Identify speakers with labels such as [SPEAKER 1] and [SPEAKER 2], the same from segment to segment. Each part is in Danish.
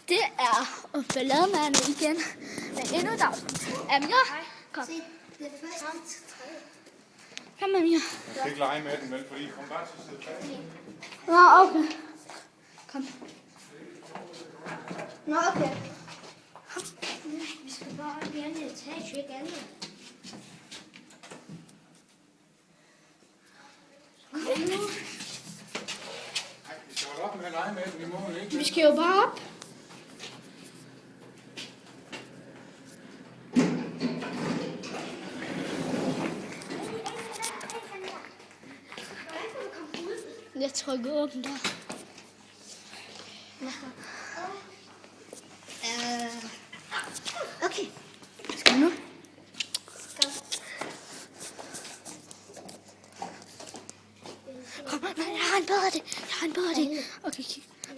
[SPEAKER 1] Det er ballademærerne igen med endnu et afsnit. Amir, kom.
[SPEAKER 2] Se, det er først til tredje.
[SPEAKER 1] Kom, Amir.
[SPEAKER 3] Jeg skal ikke lege med den, vel, fordi hun bare til at sidde fast.
[SPEAKER 1] Nå, okay. Kom.
[SPEAKER 2] Nå, okay. Vi skal bare op i anden etage, ikke andet.
[SPEAKER 3] Nej, vi skal holde op med at lege med den, det må hun ikke.
[SPEAKER 1] Vi skal jo bare op. Jeg trykker åben der.
[SPEAKER 2] Okay.
[SPEAKER 1] Skal vi nu? Kom, nej, jeg har en bedre idé. Okay,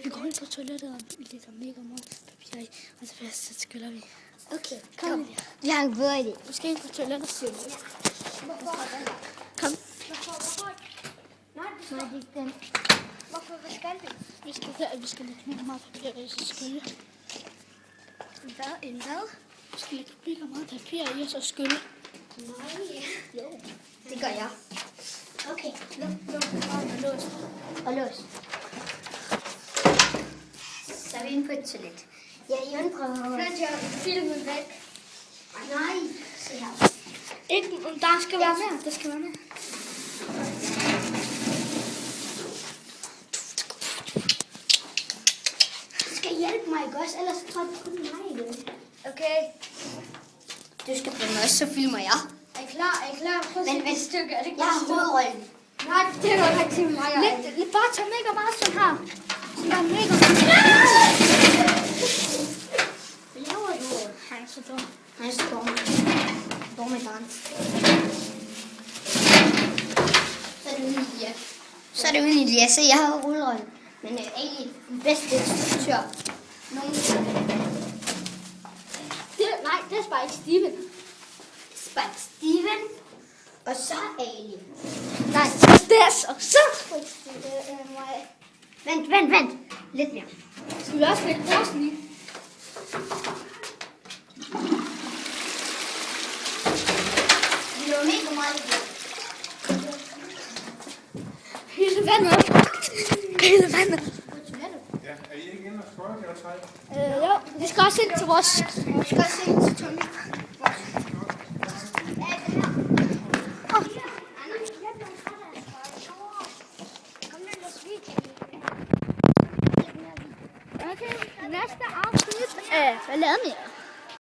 [SPEAKER 1] vi går ind på toilettet og vi lægger mega meget papir i, og så skyller vi.
[SPEAKER 2] Okay,
[SPEAKER 1] Kom.
[SPEAKER 2] Jeg har en god idé.
[SPEAKER 1] Vi skal ind på toilettet, siger vi.
[SPEAKER 2] Hvorfor?
[SPEAKER 1] Kom.
[SPEAKER 2] Nej, det er ikke den. Hvorfor? Hvad skal vi?
[SPEAKER 1] Vi skal lægge mega meget papir i, så skylle.
[SPEAKER 2] En hvad?
[SPEAKER 1] Vi skal lægge mega meget papir i, og så skylle.
[SPEAKER 2] Nej.
[SPEAKER 1] Jo.
[SPEAKER 2] Det gør jeg. Okay.
[SPEAKER 1] Luk og lås.
[SPEAKER 2] Og lås. Så er vi inde på et toilet. Jeg undrer mig. Flyt jeg filmen væk. Nej. Se her.
[SPEAKER 1] Ikke, der skal være mere. Der skal være mere.
[SPEAKER 2] Du skal hjælpe mig, ikke også? Ellers tror jeg kun mig igen. Okay. Du skal filme også, så filmer jeg.
[SPEAKER 1] Er I klar? Prøv at se det stykke. Er det ikke
[SPEAKER 2] Jeg har hovedrollen.
[SPEAKER 1] Nej, det er jo ikke til mig. Bare tag mega meget sådan her. Så der er mega meget.
[SPEAKER 2] Hvad laver du?
[SPEAKER 1] Han er så dum.
[SPEAKER 2] Han er så dum. Dumme barn. Så er det uden i det. Så jeg har hovedrollen. Men egentlig den bedste instruktør nogensinde.
[SPEAKER 1] Nej, det er Spike Steven.
[SPEAKER 2] Spike Steven. Og så Alien.
[SPEAKER 1] Nej, det er så.
[SPEAKER 2] Vent. Lidt mere.
[SPEAKER 1] Skal vi også lægge brosen i?
[SPEAKER 2] Vi løber mega meget i det.
[SPEAKER 1] Hele vandet.
[SPEAKER 3] Ja, er I ikke inde og skøjte jer tre?
[SPEAKER 1] Jo, vi skal også ind til vores...
[SPEAKER 2] Vi skal også se til Tommy.
[SPEAKER 1] Okay, næste afsnit af Ballademærerne.